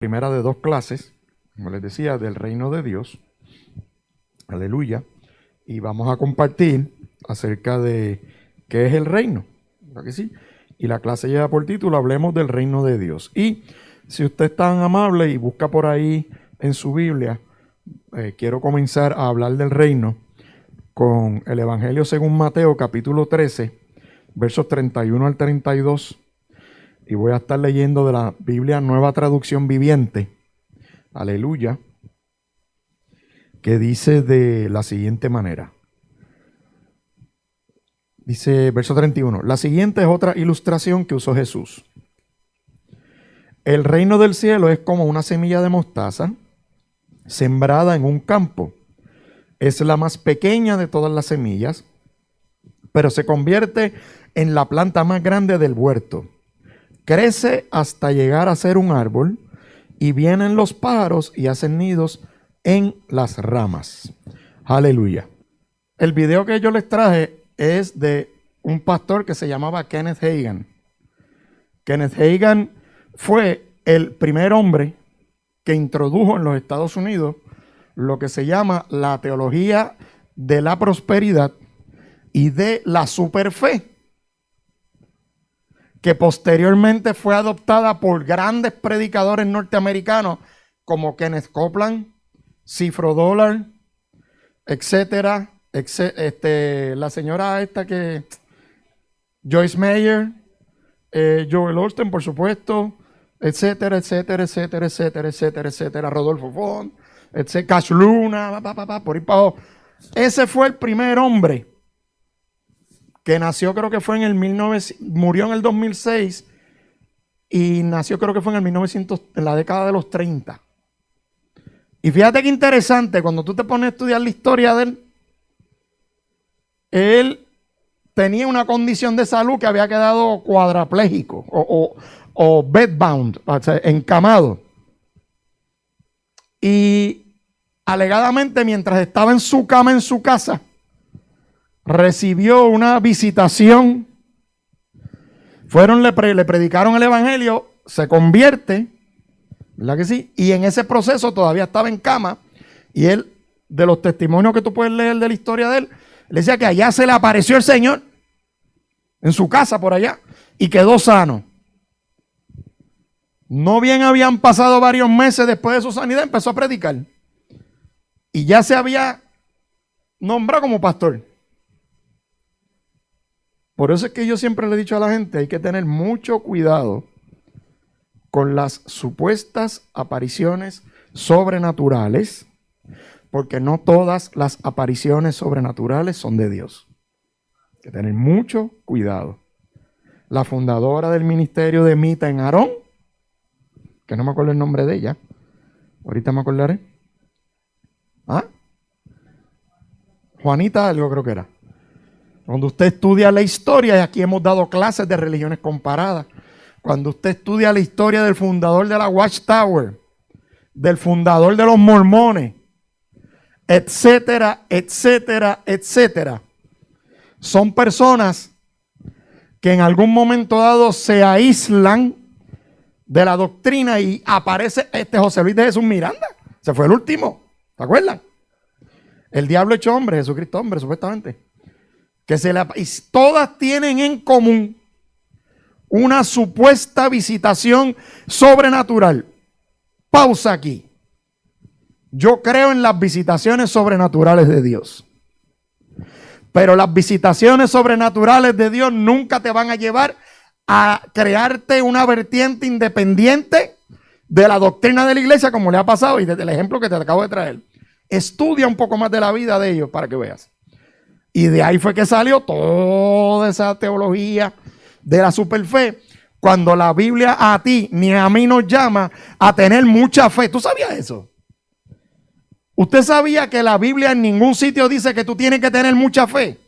Primera de dos clases, como les decía, del reino de Dios. Aleluya. Y vamos a compartir acerca de qué es el reino. ¿Verdad que sí? Y la clase lleva por título Hablemos del reino de Dios. Y si usted es tan amable y busca por ahí en su Biblia, quiero comenzar a hablar del reino con el Evangelio según Mateo, capítulo 13, versos 31 al 32. Y voy a estar leyendo de la Biblia Nueva Traducción Viviente. Aleluya. Que dice de la siguiente manera. Dice, verso 31. La siguiente es otra ilustración que usó Jesús. El reino del cielo es como una semilla de mostaza sembrada en un campo. Es la más pequeña de todas las semillas, pero se convierte en la planta más grande del huerto. Crece hasta llegar a ser un árbol y vienen los pájaros y hacen nidos en las ramas. Aleluya. El video que yo les traje es de un pastor que se llamaba Kenneth Hagin. Kenneth Hagin fue el primer hombre que introdujo en los Estados Unidos lo que se llama la teología de la prosperidad y de la superfe, que posteriormente fue adoptada por grandes predicadores norteamericanos como Kenneth Copeland, Cifro Dollar, etcétera, la señora esta que Joyce Meyer, Joel Osteen, por supuesto, etcétera, etcétera, etcétera, etcétera, etcétera, etcétera, Rodolfo Font, etcétera, Cash Luna, por ahí para abajo. Ese fue el primer hombre que nació, creo que fue en el 1900, murió en el 2006 y nació, creo que fue en el 1900, en la década de los 30. Y fíjate qué interesante, cuando tú te pones a estudiar la historia de él tenía una condición de salud que había quedado cuadraplégico o bedbound, o sea, encamado. Y alegadamente, mientras estaba en su cama en su casa, recibió una visitación. Le predicaron el evangelio, se convierte, ¿verdad que sí? Y en ese proceso todavía estaba en cama. Y él, de los testimonios que tú puedes leer de la historia de él, le decía que allá se le apareció el Señor, en su casa por allá, y quedó sano. No bien habían pasado varios meses después de su sanidad, empezó a predicar. Y ya se había nombrado como pastor. Por eso es que yo siempre le he dicho a la gente, hay que tener mucho cuidado con las supuestas apariciones sobrenaturales, porque no todas las apariciones sobrenaturales son de Dios. Hay que tener mucho cuidado. La fundadora del ministerio de Mita en Aarón, que no me acuerdo el nombre de ella, ahorita me acordaré. Juanita algo creo que era. Cuando usted estudia la historia, y aquí hemos dado clases de religiones comparadas, cuando usted estudia la historia del fundador de la Watchtower, del fundador de los mormones, etcétera, etcétera, etcétera, son personas que en algún momento dado se aíslan de la doctrina y aparece José Luis de Jesús Miranda. Se fue el último, ¿se acuerdan? El diablo hecho hombre, Jesucristo hombre, supuestamente. Y todas tienen en común una supuesta visitación sobrenatural. Pausa aquí. Yo creo en las visitaciones sobrenaturales de Dios. Pero las visitaciones sobrenaturales de Dios nunca te van a llevar a crearte una vertiente independiente de la doctrina de la iglesia, como le ha pasado y desde el ejemplo que te acabo de traer. Estudia un poco más de la vida de ellos para que veas. Y de ahí fue que salió toda esa teología de la superfe, cuando la Biblia a ti ni a mí nos llama a tener mucha fe. ¿Tú sabías eso? ¿Usted sabía que la Biblia en ningún sitio dice que tú tienes que tener mucha fe?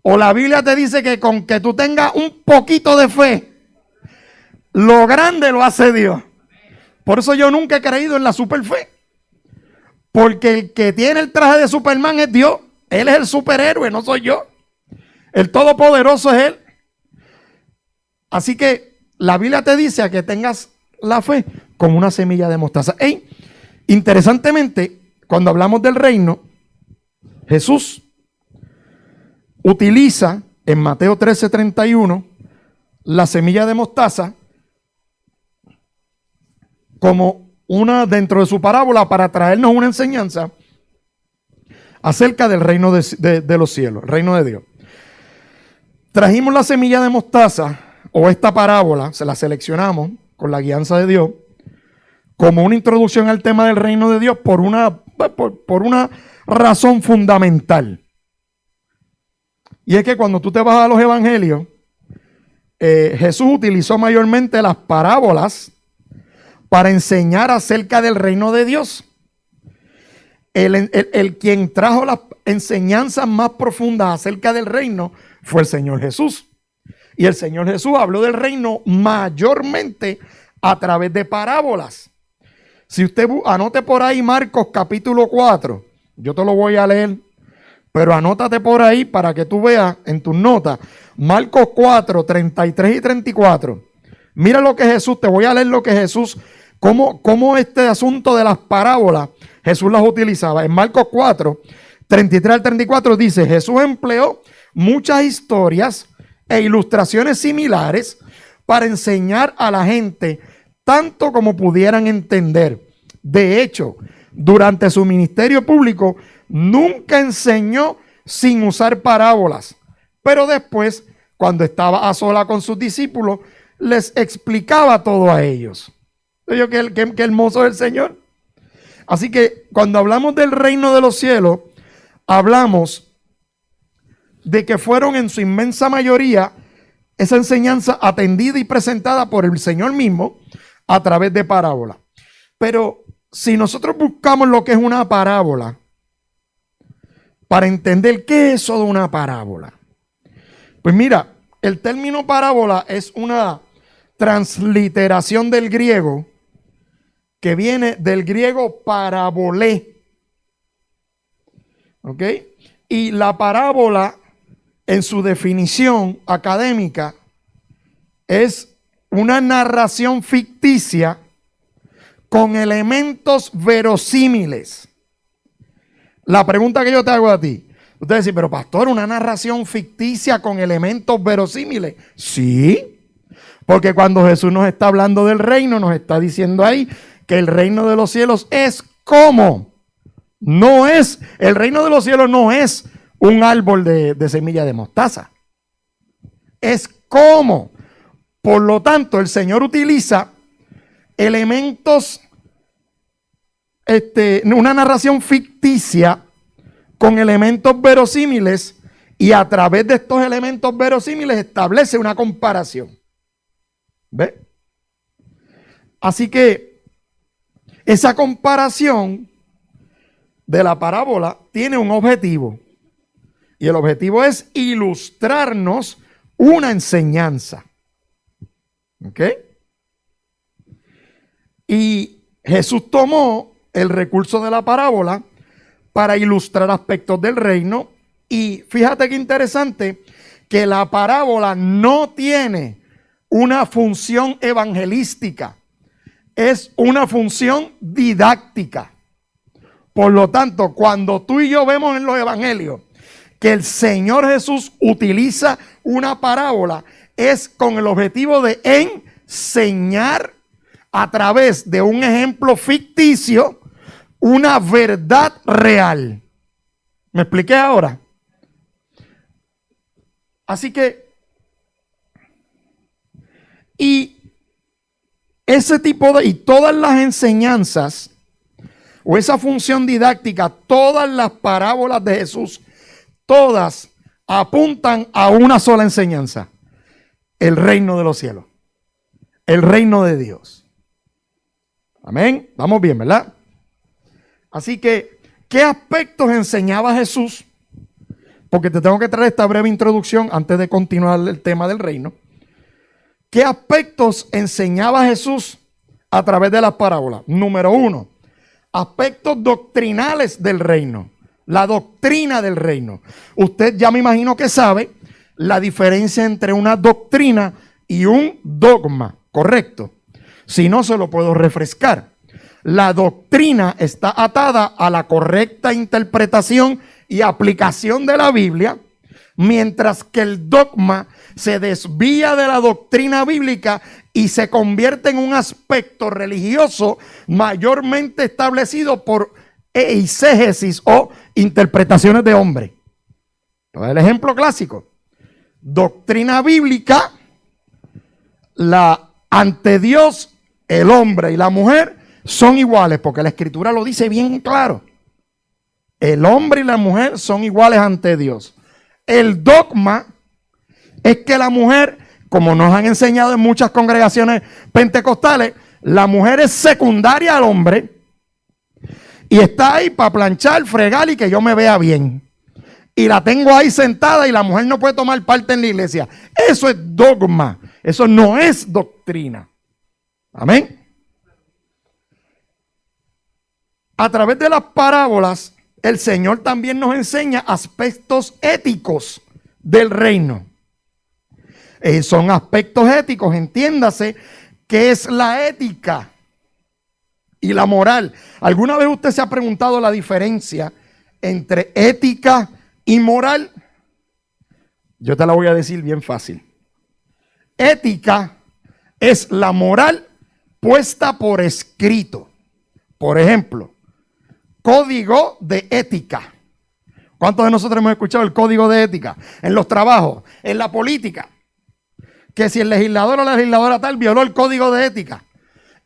O la Biblia te dice que con que tú tengas un poquito de fe, lo grande lo hace Dios. Por eso yo nunca he creído en la superfe. Porque el que tiene el traje de Superman es Dios. Él es el superhéroe, no soy yo. El todopoderoso es Él. Así que la Biblia te dice a que tengas la fe como una semilla de mostaza. Interesantemente, cuando hablamos del reino, Jesús utiliza en Mateo 13:31 la semilla de mostaza como una dentro de su parábola para traernos una enseñanza acerca del reino de los cielos, el reino de Dios. Trajimos la semilla de mostaza o esta parábola, se la seleccionamos con la guianza de Dios como una introducción al tema del reino de Dios por una razón fundamental. Y es que cuando tú te vas a los evangelios, Jesús utilizó mayormente las parábolas para enseñar acerca del reino de Dios. El quien trajo las enseñanzas más profundas acerca del reino fue el Señor Jesús. Y el Señor Jesús habló del reino mayormente a través de parábolas. Si usted anote por ahí Marcos capítulo 4, yo te lo voy a leer, pero anótate por ahí para que tú veas en tus notas. Marcos 4, 33 y 34. Mira lo que Jesús, te voy a leer lo que Jesús, cómo este asunto de las parábolas, Jesús las utilizaba. En Marcos 4, 33 al 34 dice, Jesús empleó muchas historias e ilustraciones similares para enseñar a la gente tanto como pudieran entender. De hecho, durante su ministerio público, nunca enseñó sin usar parábolas. Pero después, cuando estaba a sola con sus discípulos, les explicaba todo a ellos. Oye, qué hermoso es el Señor. Así que cuando hablamos del reino de los cielos, hablamos de que fueron en su inmensa mayoría esa enseñanza atendida y presentada por el Señor mismo a través de parábolas. Pero si nosotros buscamos lo que es una parábola, para entender qué es eso de una parábola, pues mira, el término parábola es una transliteración del griego que viene del griego parabolé. ¿Ok? Y la parábola, en su definición académica, es una narración ficticia con elementos verosímiles. La pregunta que yo te hago a ti, usted dice, pero pastor, ¿una narración ficticia con elementos verosímiles? Sí, porque cuando Jesús nos está hablando del reino, nos está diciendo ahí que el reino de los cielos es como. No es, el reino de los cielos no es un árbol de semilla de mostaza. Es como. Por lo tanto, el Señor utiliza elementos, una narración ficticia con elementos verosímiles, y a través de estos elementos verosímiles establece una comparación. ¿Ve? Así que esa comparación de la parábola tiene un objetivo. Y el objetivo es ilustrarnos una enseñanza. ¿Ok? Y Jesús tomó el recurso de la parábola para ilustrar aspectos del reino. Y fíjate qué interesante, que la parábola no tiene una función evangelística, es una función didáctica. Por lo tanto, cuando tú y yo vemos en los evangelios que el Señor Jesús utiliza una parábola, es con el objetivo de enseñar a través de un ejemplo ficticio una verdad real. ¿Me expliqué ahora? Así que, y ese tipo y todas las enseñanzas o esa función didáctica, todas las parábolas de Jesús, todas apuntan a una sola enseñanza: el reino de los cielos, el reino de Dios. Amén. Vamos bien, ¿verdad? Así que, ¿qué aspectos enseñaba Jesús? Porque te tengo que traer esta breve introducción antes de continuar el tema del reino. ¿Qué aspectos enseñaba Jesús a través de las parábolas? Número 1, aspectos doctrinales del reino. La doctrina del reino. Usted ya me imagino que sabe la diferencia entre una doctrina y un dogma, ¿correcto? Si no, se lo puedo refrescar. La doctrina está atada a la correcta interpretación y aplicación de la Biblia, mientras que el dogma se desvía de la doctrina bíblica y se convierte en un aspecto religioso mayormente establecido por eisegesis o interpretaciones de hombre. El ejemplo clásico: doctrina bíblica, ante Dios el hombre y la mujer son iguales, porque la Escritura lo dice bien claro. El hombre y la mujer son iguales ante Dios. El dogma es que la mujer, como nos han enseñado en muchas congregaciones pentecostales, la mujer es secundaria al hombre y está ahí para planchar, fregar y que yo me vea bien. Y la tengo ahí sentada y la mujer no puede tomar parte en la iglesia. Eso es dogma. Eso no es doctrina. Amén. A través de las parábolas, el Señor también nos enseña aspectos éticos del reino. Son aspectos éticos, entiéndase, ¿qué es la ética y la moral? ¿Alguna vez usted se ha preguntado la diferencia entre ética y moral? Yo te la voy a decir bien fácil. Ética es la moral puesta por escrito. Por ejemplo, código de ética. ¿Cuántos de nosotros hemos escuchado el código de ética? En los trabajos, en la política. Que si el legislador o la legisladora tal violó el código de ética.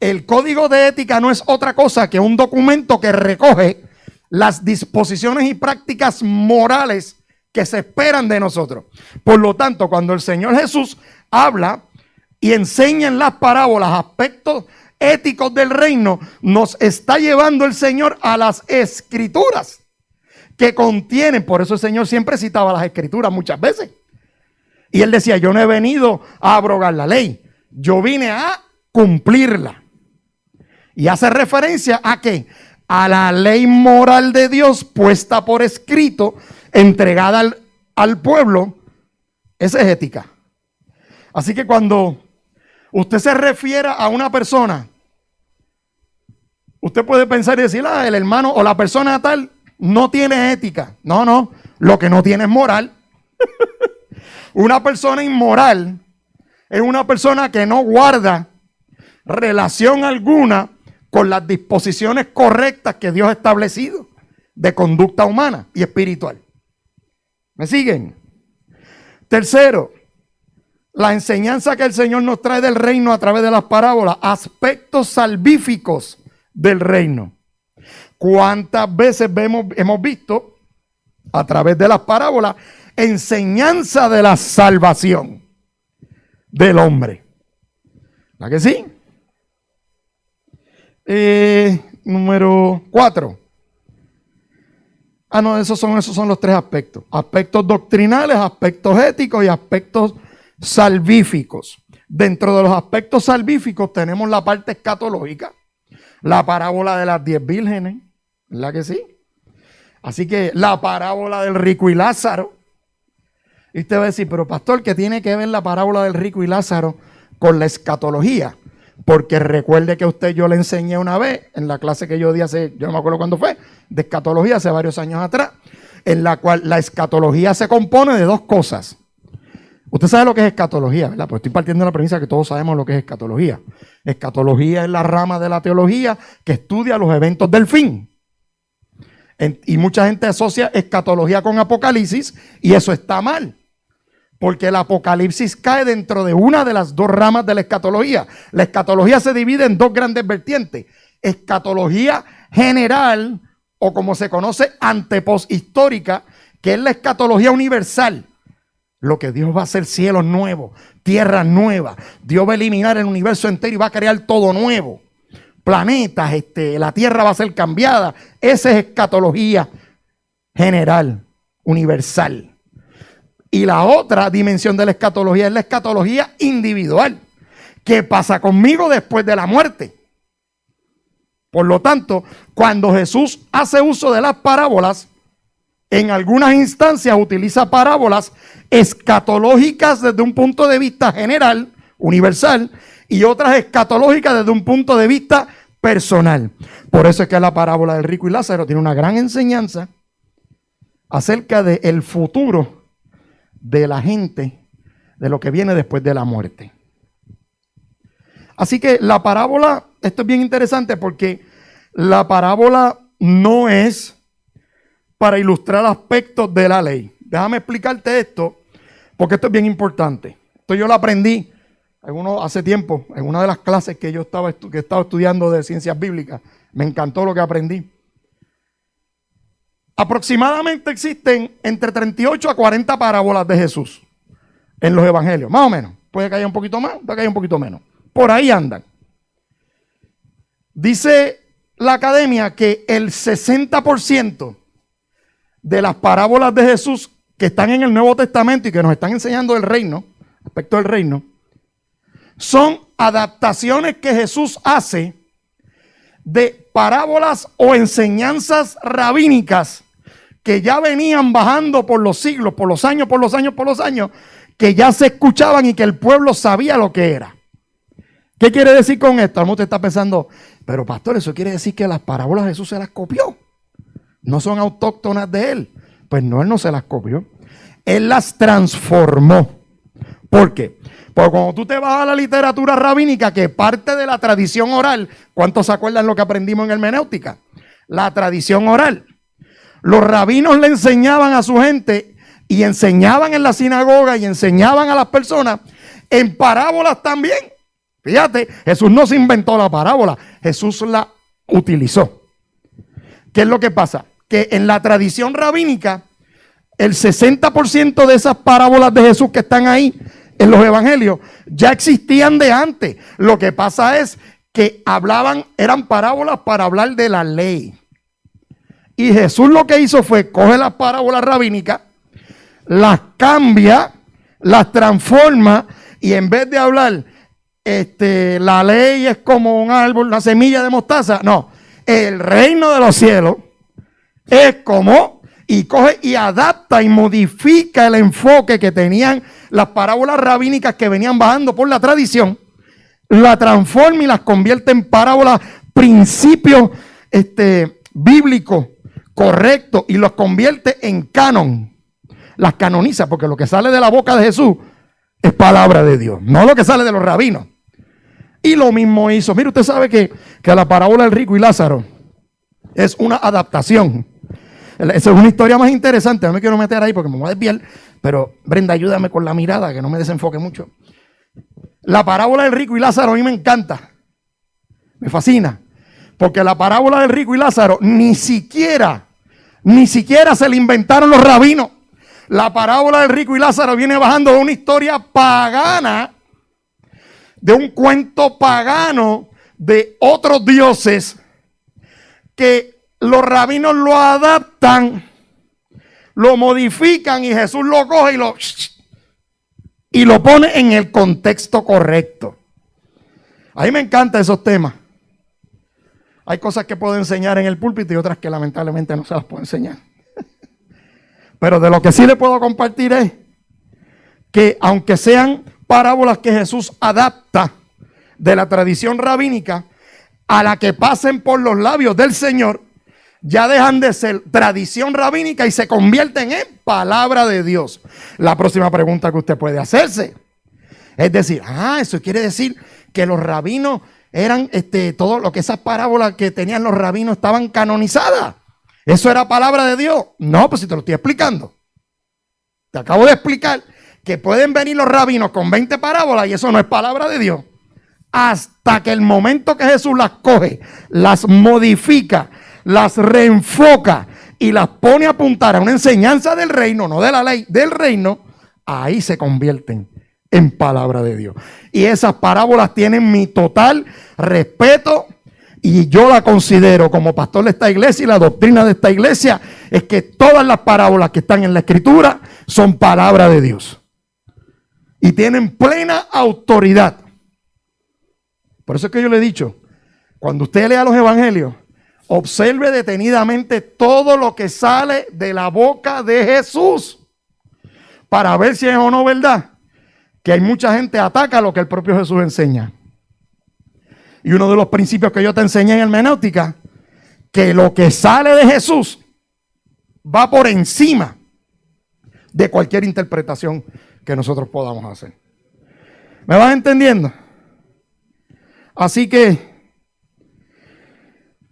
El código de ética no es otra cosa que un documento que recoge las disposiciones y prácticas morales que se esperan de nosotros. Por lo tanto, cuando el Señor Jesús habla y enseña en las parábolas aspectos éticos del reino, nos está llevando el Señor a las escrituras que contienen. Por eso el Señor siempre citaba las escrituras muchas veces. Y él decía: yo no he venido a abrogar la ley, yo vine a cumplirla. Y hace referencia a ¿qué? A la ley moral de Dios puesta por escrito, entregada al pueblo. Esa es ética. Así que cuando usted se refiere a una persona, usted puede pensar y decir: el hermano o la persona tal no tiene ética. No, lo que no tiene es moral. Una persona inmoral es una persona que no guarda relación alguna con las disposiciones correctas que Dios ha establecido de conducta humana y espiritual. ¿Me siguen? Tercero, la enseñanza que el Señor nos trae del reino a través de las parábolas, aspectos salvíficos del reino. ¿Cuántas veces hemos visto a través de las parábolas enseñanza de la salvación del hombre? ¿La que sí? Número 4. Esos son los 3 aspectos. Aspectos doctrinales, aspectos éticos y aspectos salvíficos. Dentro de los aspectos salvíficos tenemos la parte escatológica, la parábola de las 10 vírgenes, ¿verdad que sí? Así que la parábola del rico y Lázaro. Y usted va a decir: pero pastor, ¿qué tiene que ver la parábola del rico y Lázaro con la escatología? Porque recuerde que yo le enseñé una vez en la clase que yo di yo no me acuerdo cuándo fue, de escatología hace varios años atrás, en la cual la escatología se compone de 2 cosas. Usted sabe lo que es escatología, ¿verdad? Pues estoy partiendo de la premisa que todos sabemos lo que es escatología. Escatología es la rama de la teología que estudia los eventos del fin. Y mucha gente asocia escatología con Apocalipsis y eso está mal. Porque el Apocalipsis cae dentro de una de las 2 ramas de la escatología. La escatología se divide en 2 grandes vertientes. Escatología general, o como se conoce, anteposhistórica, que es la escatología universal. Lo que Dios va a hacer: cielos nuevos, tierras nuevas. Dios va a eliminar el universo entero y va a crear todo nuevo. Planetas, la tierra va a ser cambiada. Esa es escatología general, universal. Y la otra dimensión de la escatología es la escatología individual. ¿Qué pasa conmigo después de la muerte? Por lo tanto, cuando Jesús hace uso de las parábolas, en algunas instancias utiliza parábolas escatológicas desde un punto de vista general, universal, y otras escatológicas desde un punto de vista personal. Por eso es que la parábola del rico y Lázaro tiene una gran enseñanza acerca del futuro de la gente, de lo que viene después de la muerte. Así que la parábola, esto es bien interesante porque la parábola no es para ilustrar aspectos de la ley. Déjame explicarte esto, porque esto es bien importante. Esto yo lo aprendí hace tiempo, en una de las clases que yo estaba estudiando de ciencias bíblicas. Me encantó lo que aprendí. Aproximadamente existen entre 38 a 40 parábolas de Jesús en los evangelios, más o menos. Puede que haya un poquito más, puede que haya un poquito menos. Por ahí andan. Dice la academia que el 60% de las parábolas de Jesús que están en el Nuevo Testamento y que nos están enseñando el reino, aspecto del reino, son adaptaciones que Jesús hace de parábolas o enseñanzas rabínicas que ya venían bajando por los siglos, por los años, que ya se escuchaban y que el pueblo sabía lo que era. ¿Qué quiere decir con esto? A lo mejor usted está pensando, pero pastor, eso quiere decir que las parábolas Jesús se las copió. No son autóctonas de él. Pues no, él no se las copió. Él las transformó. ¿Por qué? Porque cuando tú te vas a la literatura rabínica, que parte de la tradición oral, ¿cuántos se acuerdan lo que aprendimos en hermenéutica? La tradición oral. Los rabinos le enseñaban a su gente y enseñaban en la sinagoga y enseñaban a las personas en parábolas también. Fíjate, Jesús no se inventó la parábola, Jesús la utilizó. ¿Qué es lo que pasa? Que en la tradición rabínica, el 60% de esas parábolas de Jesús que están ahí en los evangelios ya existían de antes. Lo que pasa es que eran parábolas para hablar de la ley. Y Jesús lo que hizo fue coge las parábolas rabínicas, las cambia, las transforma y en vez de hablar la ley es como un árbol, una semilla de mostaza, no, el reino de los cielos es como, y coge y adapta y modifica el enfoque que tenían las parábolas rabínicas que venían bajando por la tradición, la transforma y las convierte en parábolas, principios bíblicos correctos, y los convierte en canon. Las canoniza, porque lo que sale de la boca de Jesús es palabra de Dios, no lo que sale de los rabinos. Y lo mismo hizo. Mire, usted sabe que la parábola del rico y Lázaro es una adaptación. Esa es una historia más interesante. No me quiero meter ahí porque me voy a desviar. Pero Brenda, ayúdame con la mirada, que no me desenfoque mucho. La parábola del rico y Lázaro a mí me encanta. Me fascina. Porque la parábola del rico y Lázaro ni siquiera se la inventaron los rabinos. La parábola del rico y Lázaro viene bajando de una historia pagana, de un cuento pagano de otros dioses, que los rabinos lo adaptan, lo modifican y Jesús lo coge y lo pone en el contexto correcto. A mí me encantan esos temas. Hay cosas que puedo enseñar en el púlpito y otras que lamentablemente no se las puedo enseñar. Pero de lo que sí le puedo compartir es que aunque sean parábolas que Jesús adapta de la tradición rabínica, a la que pasen por los labios del Señor, ya dejan de ser tradición rabínica y se convierten en palabra de Dios. La próxima pregunta que usted puede hacerse es decir, eso quiere decir que los rabinos eran, todo lo que esas parábolas que tenían los rabinos estaban canonizadas. ¿Eso era palabra de Dios? No, pues si te lo estoy explicando. Te acabo de explicar que pueden venir los rabinos con 20 parábolas y eso no es palabra de Dios. Hasta que el momento que Jesús las coge, las modifica, las reenfoca y las pone a apuntar a una enseñanza del reino, no de la ley, del reino, ahí se convierten en palabra de Dios. Y esas parábolas tienen mi total respeto. Y yo la considero como pastor de esta iglesia, y la doctrina de esta iglesia es que todas las parábolas que están en la escritura son palabra de Dios. Y tienen plena autoridad. Por eso es que yo le he dicho, cuando usted lea los evangelios, observe detenidamente todo lo que sale de la boca de Jesús para ver si es o no verdad que hay mucha gente que ataca lo que el propio Jesús enseña. Y uno de los principios que yo te enseñé en hermenéutica, que lo que sale de Jesús va por encima de cualquier interpretación que nosotros podamos hacer. ¿Me vas entendiendo? Así que,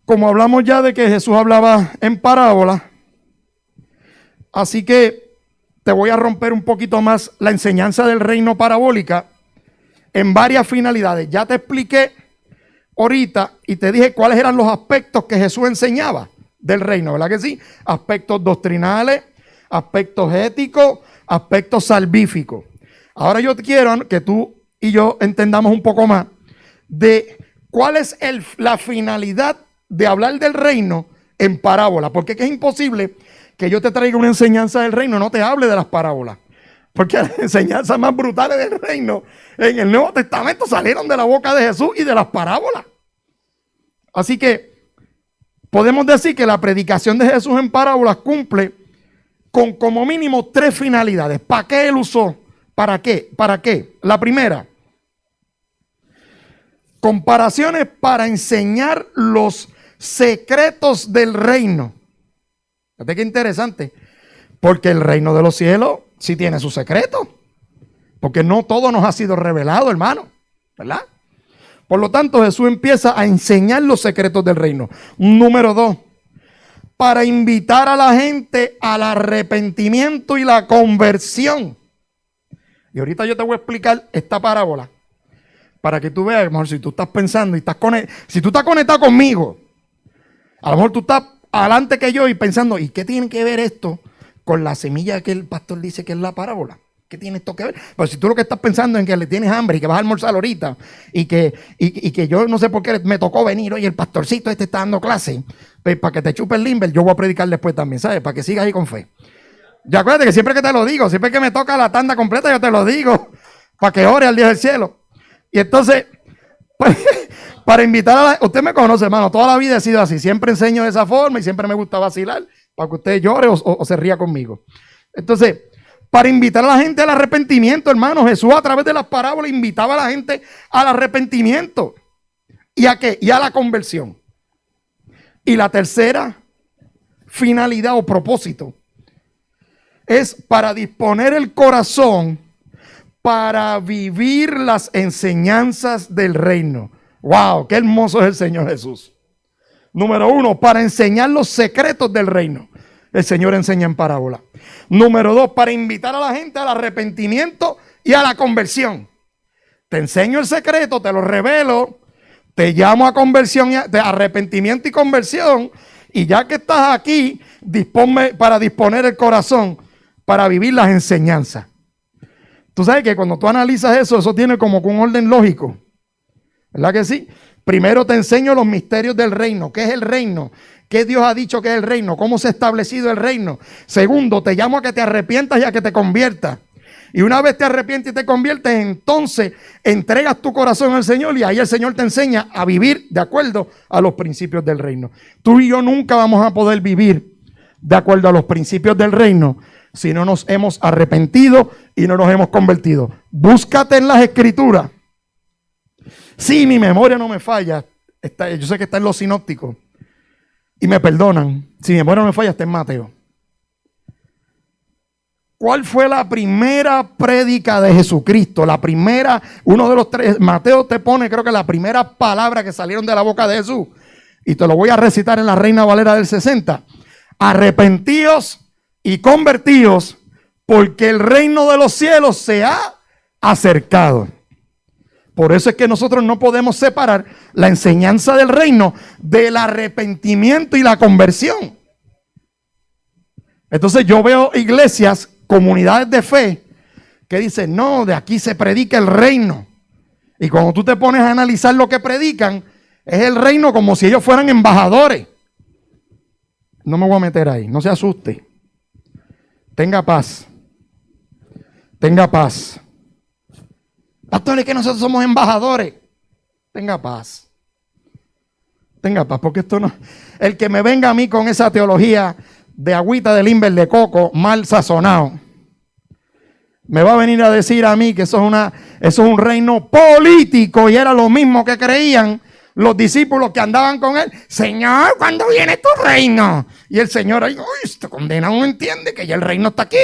como hablamos ya de que Jesús hablaba en parábola, así que te voy a romper un poquito más la enseñanza del reino parabólica en varias finalidades. Ya te expliqué ahorita y te dije cuáles eran los aspectos que Jesús enseñaba del reino, ¿verdad que sí? Aspectos doctrinales, aspectos éticos, aspectos salvíficos. Ahora yo quiero que tú y yo entendamos un poco más de cuál es la finalidad de hablar del reino en parábola, porque es imposible que yo te traiga una enseñanza del reino y no te hable de las parábolas, porque las enseñanzas más brutales del reino en el Nuevo Testamento salieron de la boca de Jesús y de las parábolas. Así que podemos decir que la predicación de Jesús en parábolas cumple con como mínimo 3 finalidades. ¿Para qué él usó? ¿Para qué? ¿Para qué? La primera, comparaciones para enseñar los secretos del reino. Fíjate qué interesante, porque el reino de los cielos sí tiene sus secretos, porque no todo nos ha sido revelado, hermano, ¿verdad? Por lo tanto, Jesús empieza a enseñar los secretos del reino. Número 2, para invitar a la gente al arrepentimiento y la conversión. Y ahorita yo te voy a explicar esta parábola para que tú veas, a lo mejor si tú estás pensando y si tú estás conectado conmigo, a lo mejor tú estás adelante que yo y pensando, ¿y qué tiene que ver esto con la semilla que el pastor dice que es la parábola? ¿Qué tiene esto que ver? Pues si tú lo que estás pensando en que le tienes hambre y que vas a almorzar ahorita y que yo no sé por qué me tocó venir, oye, el pastorcito este está dando clase, pues para que te chupe el limber, yo voy a predicar después también, ¿sabes? Para que sigas ahí con fe. Ya acuérdate que siempre que te lo digo, siempre que me toca la tanda completa, yo te lo digo, para que ore al Dios del cielo. Y entonces, pues, para invitar a usted me conoce, hermano, toda la vida he sido así, siempre enseño de esa forma y siempre me gusta vacilar para que usted llore o se ría conmigo. Entonces, para invitar a la gente al arrepentimiento, hermano, Jesús a través de las parábolas invitaba a la gente al arrepentimiento. ¿Y a qué? Y a la conversión. Y la tercera finalidad o propósito es para disponer el corazón para vivir las enseñanzas del reino. ¡Wow! ¡Qué hermoso es el Señor Jesús! Número 1, para enseñar los secretos del reino. El Señor enseña en parábola. Número 2, para invitar a la gente al arrepentimiento y a la conversión. Te enseño el secreto, te lo revelo, te llamo a conversión, de arrepentimiento y conversión. Y ya que estás aquí, disponme para disponer el corazón para vivir las enseñanzas. Tú sabes que cuando tú analizas eso tiene como un orden lógico. ¿Verdad que sí? Primero te enseño los misterios del reino. ¿Qué es el reino? ¿Qué Dios ha dicho que es el reino? ¿Cómo se ha establecido el reino? Segundo, te llamo a que te arrepientas y a que te conviertas. Y una vez te arrepientes y te conviertes, entonces entregas tu corazón al Señor y ahí el Señor te enseña a vivir de acuerdo a los principios del reino. Tú y yo nunca vamos a poder vivir de acuerdo a los principios del reino si no nos hemos arrepentido y no nos hemos convertido. Búscate en las Escrituras. Si mi memoria no me falla, yo sé que está en los sinópticos y me perdonan. Si mi memoria no me falla, está en Mateo. ¿Cuál fue la primera prédica de Jesucristo? La primera, uno de los 3, Mateo te pone, creo que la primera palabra que salieron de la boca de Jesús. Y te lo voy a recitar en la Reina Valera del 60. Arrepentíos y convertíos, porque el reino de los cielos se ha acercado. Por eso es que nosotros no podemos separar la enseñanza del reino del arrepentimiento y la conversión. Entonces yo veo iglesias, comunidades de fe, que dicen, no, de aquí se predica el reino. Y cuando tú te pones a analizar lo que predican, es el reino como si ellos fueran embajadores. No me voy a meter ahí, no se asuste. Tenga paz. Tenga paz. Pastor, es que nosotros somos embajadores. Tenga paz. Tenga paz, porque esto no... El que me venga a mí con esa teología de agüita de limber de coco mal sazonado, me va a venir a decir a mí que eso es un reino político y era lo mismo que creían los discípulos que andaban con él, Señor, ¿cuándo viene tu reino? Y el Señor ahí, uy, este condenado no entiende que ya el reino está aquí.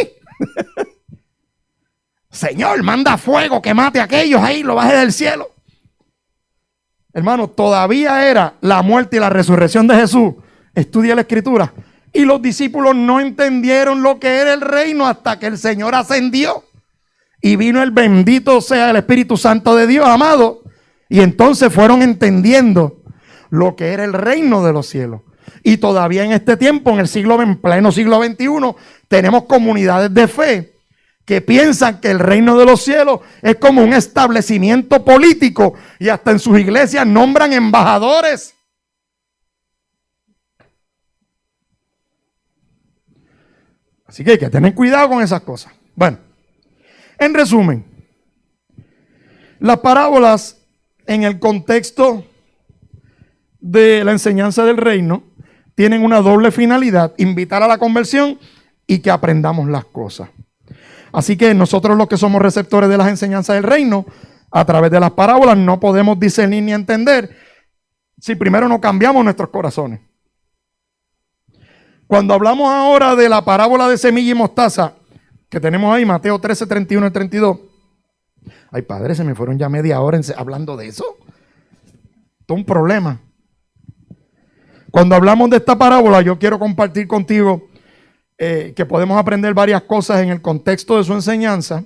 Señor, manda fuego que mate a aquellos ahí, lo baje del cielo. Hermano, todavía era la muerte y la resurrección de Jesús. Estudia la Escritura. Y los discípulos no entendieron lo que era el reino hasta que el Señor ascendió. Y vino el bendito sea el Espíritu Santo de Dios, amado. Y entonces fueron entendiendo lo que era el reino de los cielos. Y todavía en este tiempo, en pleno siglo XXI, tenemos comunidades de fe que piensan que el reino de los cielos es como un establecimiento político y hasta en sus iglesias nombran embajadores. Así que hay que tener cuidado con esas cosas. Bueno, en resumen, las parábolas en el contexto de la enseñanza del reino tienen una doble finalidad: invitar a la conversión y que aprendamos las cosas. Así que nosotros, los que somos receptores de las enseñanzas del reino, a través de las parábolas no podemos discernir ni entender si primero no cambiamos nuestros corazones. Cuando hablamos ahora de la parábola de semilla y mostaza, que tenemos ahí, Mateo 13, 31 y 32. Ay, padre, se me fueron ya media hora hablando de eso. Todo un problema. Cuando hablamos de esta parábola, yo quiero compartir contigo que podemos aprender varias cosas en el contexto de su enseñanza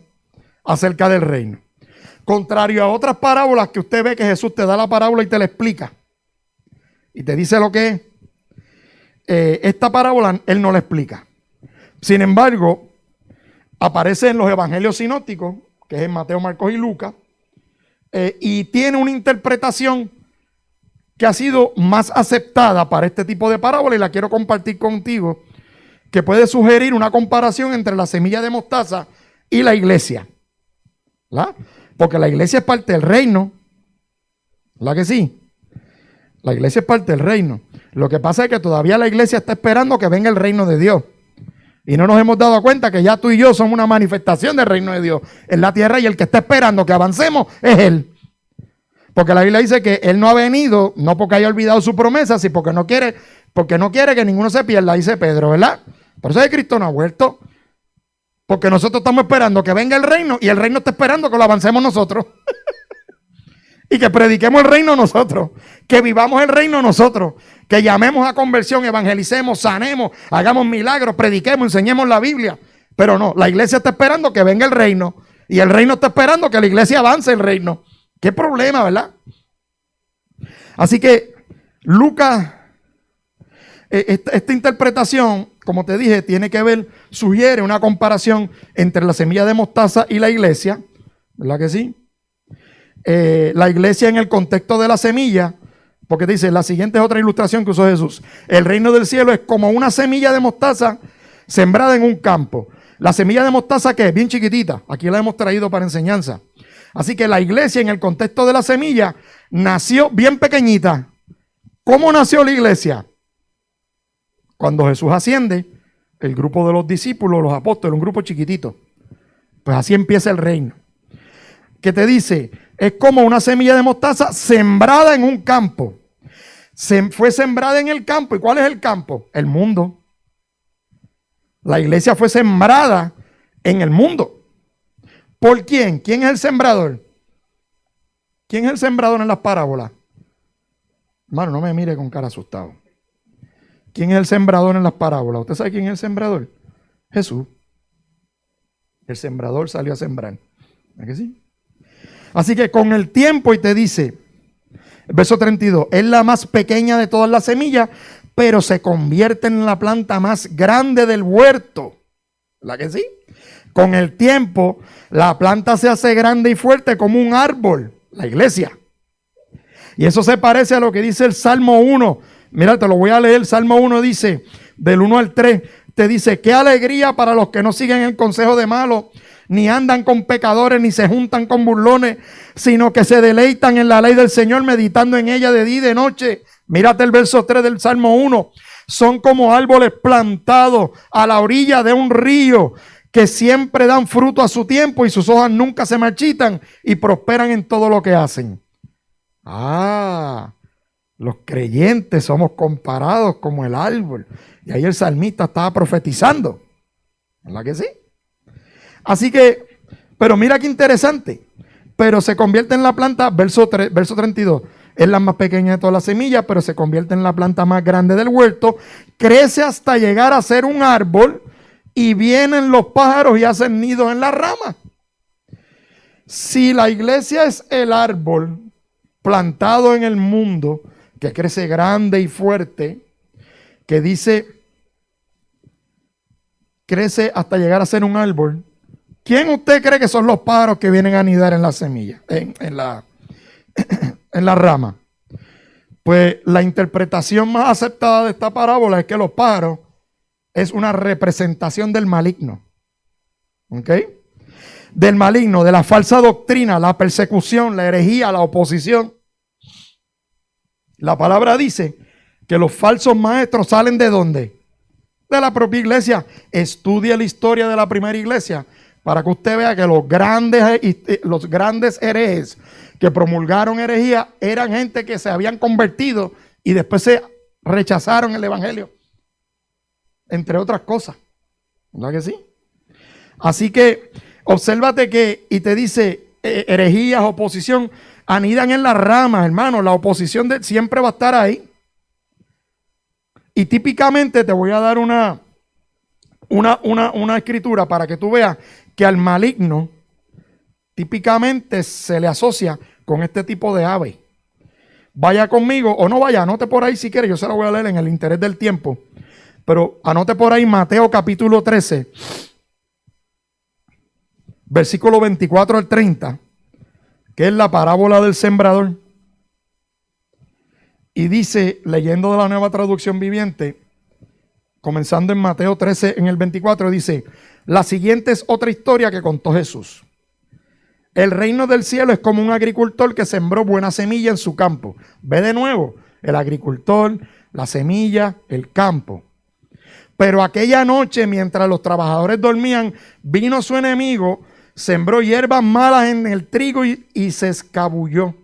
acerca del reino. Contrario a otras parábolas que usted ve que Jesús te da la parábola y te la explica y te dice lo que es, esta parábola Él no la explica. Sin embargo, aparece en los evangelios sinópticos, que es en Mateo, Marcos y Lucas, y tiene una interpretación que ha sido más aceptada para este tipo de parábola y la quiero compartir contigo, que puede sugerir una comparación entre la semilla de mostaza y la iglesia. ¿Verdad? Porque la iglesia es parte del reino. ¿Verdad que sí? La iglesia es parte del reino. Lo que pasa es que todavía la iglesia está esperando que venga el reino de Dios. Y no nos hemos dado cuenta que ya tú y yo somos una manifestación del reino de Dios en la tierra, y el que está esperando que avancemos es Él. Porque la Biblia dice que Él no ha venido, no porque haya olvidado su promesa, sino porque no quiere que ninguno se pierda, dice Pedro, ¿verdad? Por eso es que Cristo no ha vuelto. Porque nosotros estamos esperando que venga el reino y el reino está esperando que lo avancemos nosotros. Y que prediquemos el reino nosotros, que vivamos el reino nosotros, que llamemos a conversión, evangelicemos, sanemos, hagamos milagros, prediquemos, enseñemos la Biblia. Pero no, la iglesia está esperando que venga el reino y el reino está esperando que la iglesia avance el reino. Qué problema, ¿verdad? Así que Lucas, esta interpretación, como te dije, tiene que ver, sugiere una comparación entre la semilla de mostaza y la iglesia, ¿verdad que sí? La iglesia en el contexto de la semilla, porque dice, la siguiente es otra ilustración que usó Jesús: el reino del cielo es como una semilla de mostaza sembrada en un campo. La semilla de mostaza, que es bien chiquitita, aquí la hemos traído para enseñanza. Así que la iglesia en el contexto de la semilla nació bien pequeñita. ¿Cómo nació la iglesia? Cuando Jesús asciende, el grupo de los discípulos, los apóstoles, un grupo chiquitito. Pues así empieza el reino. ¿Qué te dice? Es como una semilla de mostaza sembrada en un campo. Fue sembrada en el campo. ¿Y cuál es el campo? El mundo. La iglesia fue sembrada en el mundo. ¿Por quién? ¿Quién es el sembrador? ¿Quién es el sembrador en las parábolas? Hermano, no me mire con cara asustado. ¿Quién es el sembrador en las parábolas? ¿Usted sabe quién es el sembrador? Jesús. El sembrador salió a sembrar. ¿Es que sí? Así que con el tiempo, y te dice, el verso 32, es la más pequeña de todas las semillas, pero se convierte en la planta más grande del huerto. ¿Verdad que sí? Con el tiempo, la planta se hace grande y fuerte como un árbol, la iglesia. Y eso se parece a lo que dice el Salmo 1. Mira, te lo voy a leer. El Salmo 1 dice, del 1 al 3, te dice: qué alegría para los que no siguen el consejo de malos, ni andan con pecadores, ni se juntan con burlones, sino que se deleitan en la ley del Señor, meditando en ella de día y de noche. Mírate el verso 3 del Salmo 1. Son como árboles plantados a la orilla de un río, que siempre dan fruto a su tiempo y sus hojas nunca se marchitan y prosperan en todo lo que hacen. Los creyentes somos comparados como el árbol. Y ahí el salmista estaba profetizando. ¿Verdad que sí? Así que, pero mira qué interesante. Pero se convierte en la planta, verso 32. Es la más pequeña de todas las semillas, pero se convierte en la planta más grande del huerto. Crece hasta llegar a ser un árbol y vienen los pájaros y hacen nidos en las ramas. Si la iglesia es el árbol plantado en el mundo, que crece grande y fuerte, que dice, crece hasta llegar a ser un árbol, ¿quién usted cree que son los pájaros que vienen a anidar en la semilla, en la rama? Pues la interpretación más aceptada de esta parábola es que los pájaros es una representación del maligno. ¿Ok? Del maligno, de la falsa doctrina, la persecución, la herejía, la oposición. La palabra dice que los falsos maestros salen ¿de dónde? De la propia iglesia. Estudie la historia de la primera iglesia para que usted vea que los grandes herejes que promulgaron herejía eran gente que se habían convertido y después se rechazaron el evangelio, entre otras cosas. ¿Verdad que sí? Así que obsérvate que, y te dice, herejías, oposición, anidan en las ramas, hermano. La oposición siempre va a estar ahí. Y típicamente te voy a dar una escritura para que tú veas que al maligno típicamente se le asocia con este tipo de ave. Vaya conmigo, o no vaya, anote por ahí si quiere, yo se la voy a leer en el interés del tiempo. Pero anote por ahí Mateo capítulo 13, versículo 24 al 30, que es la parábola del sembrador. Y dice, leyendo de la Nueva Traducción Viviente, comenzando en Mateo 13, en el 24, dice, la siguiente es otra historia que contó Jesús. El reino del cielo es como un agricultor que sembró buena semilla en su campo. Ve de nuevo, el agricultor, la semilla, el campo. Pero aquella noche, mientras los trabajadores dormían, vino su enemigo, sembró hierbas malas en el trigo y se escabulló.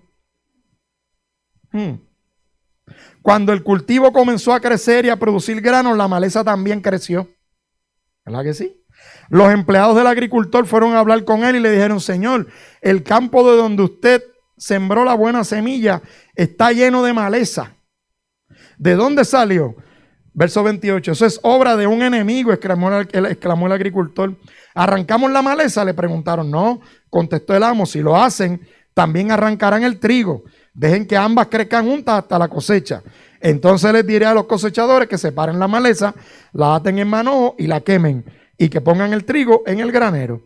Cuando el cultivo comenzó a crecer y a producir granos, la maleza también creció. ¿Verdad que sí? Los empleados del agricultor fueron a hablar con él y le dijeron, Señor, el campo de donde usted sembró la buena semilla está lleno de maleza. ¿De dónde salió? Verso 28, eso es obra de un enemigo, exclamó el agricultor. ¿Arrancamos la maleza? Le preguntaron. No, contestó el amo, si lo hacen, también arrancarán el trigo. Dejen que ambas crezcan juntas hasta la cosecha. Entonces les diré a los cosechadores que separen la maleza, la aten en manojo y la quemen, y que pongan el trigo en el granero.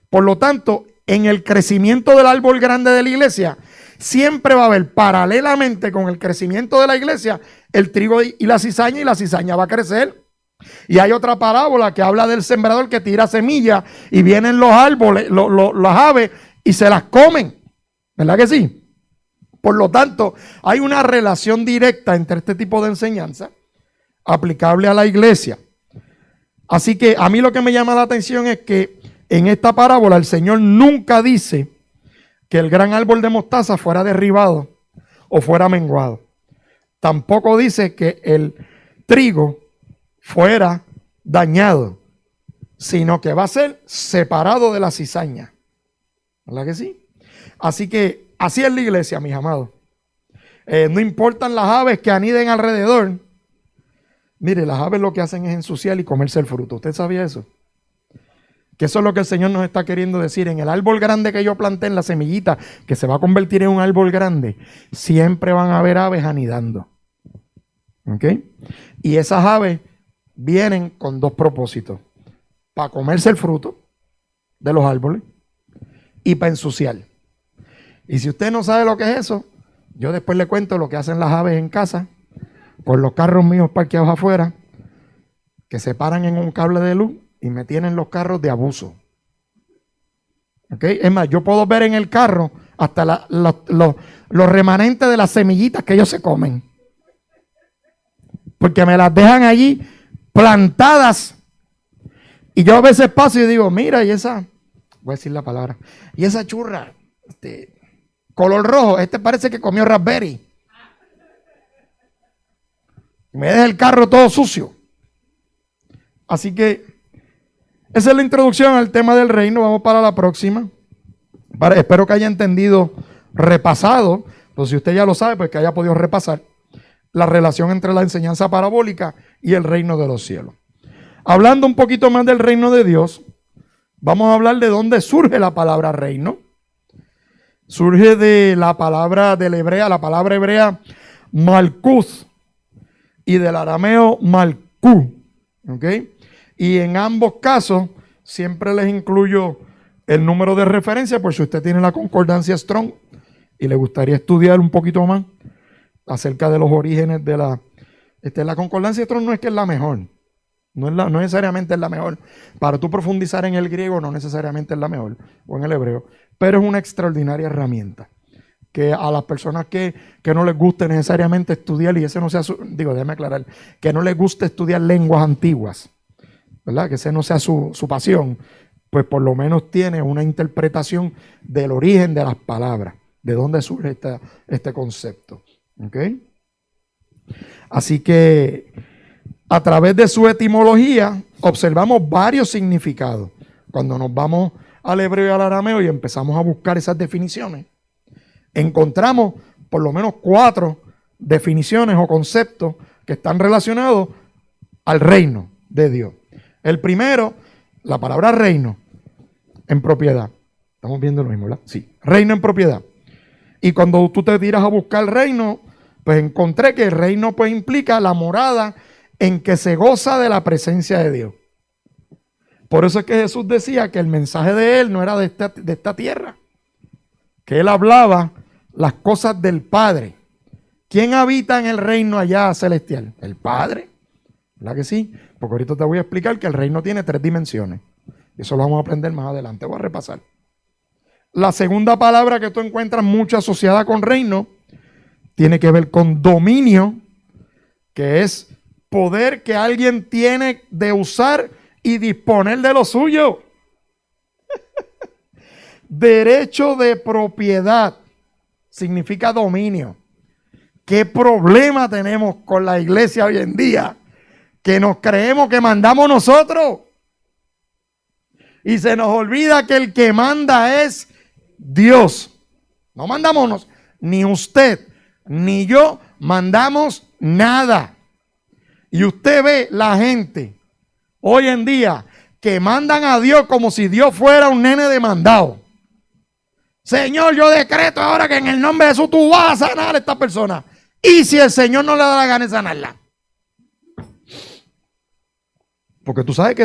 Por lo tanto, en el crecimiento del árbol grande de la iglesia, siempre va a haber, paralelamente con el crecimiento de la iglesia, el trigo y la cizaña va a crecer. Y hay otra parábola que habla del sembrador que tira semillas y vienen los árboles, las aves y se las comen. ¿Verdad que sí? Por lo tanto, hay una relación directa entre este tipo de enseñanza aplicable a la iglesia. Así que a mí lo que me llama la atención es que en esta parábola el Señor nunca dice que el gran árbol de mostaza fuera derribado o fuera menguado. Tampoco dice que el trigo fuera dañado, sino que va a ser separado de la cizaña. ¿Verdad que sí? Así que así es la iglesia, mis amados. No importan las aves que aniden alrededor. Mire, las aves lo que hacen es ensuciar y comerse el fruto. ¿Usted sabía eso? Que eso es lo que el Señor nos está queriendo decir. En el árbol grande que yo planté, en la semillita, que se va a convertir en un árbol grande, siempre van a haber aves anidando. ¿Ok? Y esas aves vienen con dos propósitos. Para comerse el fruto de los árboles y para ensuciar. Y si usted no sabe lo que es eso, yo después le cuento lo que hacen las aves en casa, con los carros míos parqueados afuera, que se paran en un cable de luz y me tienen los carros de abuso. ¿Ok? Es más, yo puedo ver en el carro hasta los remanentes de las semillitas que ellos se comen. Porque me las dejan allí plantadas. Y yo a veces paso y digo, mira, y esa, voy a decir la palabra, y esa churra, color rojo, parece que comió raspberry. Me deja el carro todo sucio. Así que esa es la introducción al tema del reino. Vamos para la próxima. Espero que haya entendido, repasado, pues si usted ya lo sabe, pues que haya podido repasar la relación entre la enseñanza parabólica y el reino de los cielos. Hablando un poquito más del reino de Dios, vamos a hablar de dónde surge la palabra reino. Surge de la palabra la palabra hebrea malkuth y del arameo malkú. ¿Ok? Y en ambos casos siempre les incluyo el número de referencia por si usted tiene la concordancia Strong y le gustaría estudiar un poquito más acerca de los orígenes de la concordancia Strong. No es que es la mejor, no necesariamente es la mejor. Para tú profundizar en el griego no necesariamente es la mejor, o en el hebreo, pero es una extraordinaria herramienta que a las personas que no les guste necesariamente estudiar, y ese no sea déjame aclarar, que no les guste estudiar lenguas antiguas, ¿verdad? Que ese no sea su pasión, pues por lo menos tiene una interpretación del origen de las palabras, de dónde surge este concepto. ¿Ok? Así que a través de su etimología observamos varios significados. Cuando nos vamos al hebreo y al arameo y empezamos a buscar esas definiciones, encontramos por lo menos 4 definiciones o conceptos que están relacionados al reino de Dios. El primero, la palabra reino en propiedad. Estamos viendo lo mismo, ¿verdad? Sí, reino en propiedad. Y cuando tú te tiras a buscar reino, pues encontré que el reino pues implica la morada en que se goza de la presencia de Dios. Por eso es que Jesús decía que el mensaje de él no era de esta tierra, que él hablaba las cosas del Padre. ¿Quién habita en el reino allá celestial? El Padre. ¿Verdad que sí? Porque ahorita te voy a explicar que el reino tiene 3 dimensiones. Eso lo vamos a aprender más adelante. Voy a repasar. La segunda palabra que tú encuentras mucho asociada con reino tiene que ver con dominio, que es poder que alguien tiene de usar y disponer de lo suyo. Derecho de propiedad significa dominio. ¿Qué problema tenemos con la iglesia hoy en día? Que nos creemos que mandamos nosotros. Y se nos olvida que el que manda es Dios. No mandamos ni usted ni yo mandamos nada. Y usted ve la gente hoy en día que mandan a Dios como si Dios fuera un nene demandado. Señor, yo decreto ahora que en el nombre de Jesús tú vas a sanar a esta persona. Y si el Señor no le da la gana de sanarla. Porque tú sabes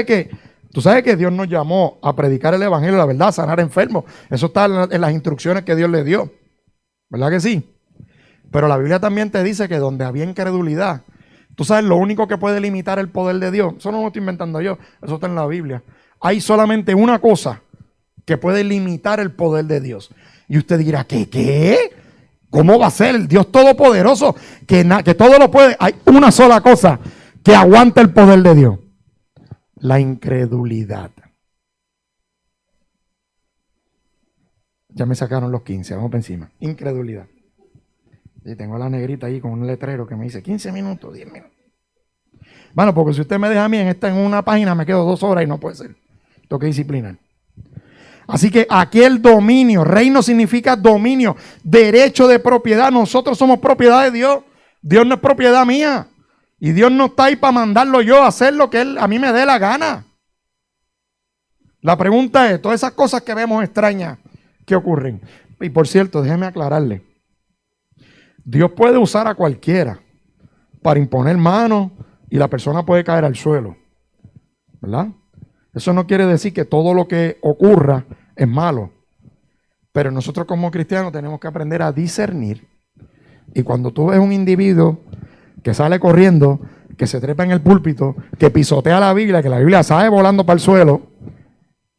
que Dios nos llamó a predicar el evangelio, la verdad, a sanar enfermos. Eso está en las instrucciones que Dios le dio. ¿Verdad que sí? Pero la Biblia también te dice que donde había incredulidad, tú sabes lo único que puede limitar el poder de Dios. Eso no lo estoy inventando yo, eso está en la Biblia. Hay solamente una cosa que puede limitar el poder de Dios. Y usted dirá, ¿qué? ¿Cómo va a ser el Dios todopoderoso que todo lo puede? Hay una sola cosa que aguanta el poder de Dios: la incredulidad. Ya me sacaron los 15, vamos para encima. Incredulidad. Y tengo a la negrita ahí con un letrero que me dice 15 minutos, 10 minutos. Bueno, porque si usted me deja a mí en una página me quedo 2 horas y no puede ser. Tengo que disciplinar. Así que aquí el dominio, reino significa dominio, derecho de propiedad. Nosotros somos propiedad de Dios. Dios no es propiedad mía. Y Dios no está ahí para mandarlo yo a hacer lo que a mí me dé la gana. La pregunta es, todas esas cosas que vemos extrañas, ¿qué ocurren? Y por cierto, déjeme aclararle. Dios puede usar a cualquiera para imponer manos y la persona puede caer al suelo. ¿Verdad? Eso no quiere decir que todo lo que ocurra es malo. Pero nosotros como cristianos tenemos que aprender a discernir. Y cuando tú ves un individuo que sale corriendo, que se trepa en el púlpito, que pisotea la Biblia, que la Biblia sale volando para el suelo,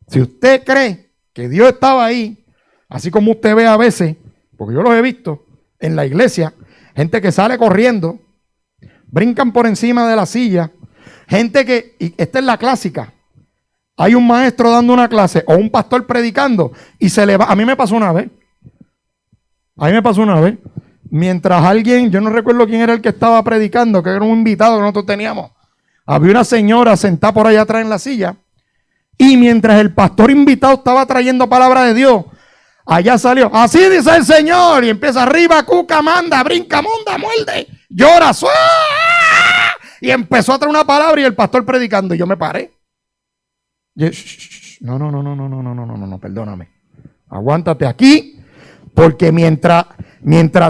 si usted cree que Dios estaba ahí, así como usted ve a veces, porque yo los he visto en la iglesia, gente que sale corriendo, brincan por encima de la silla, gente que, y esta es la clásica, hay un maestro dando una clase o un pastor predicando y se le va. A mí me pasó una vez. mientras alguien, yo no recuerdo quién era el que estaba predicando, que era un invitado que nosotros teníamos, había una señora sentada por allá atrás en la silla, y mientras el pastor invitado estaba trayendo palabra de Dios, allá salió, así dice el Señor, y empieza arriba, cuca, manda, brinca, monda, muerde, llora, ¡suá! Y empezó a traer una palabra y el pastor predicando, y yo me paré. No, perdóname. Aguántate aquí, porque mientras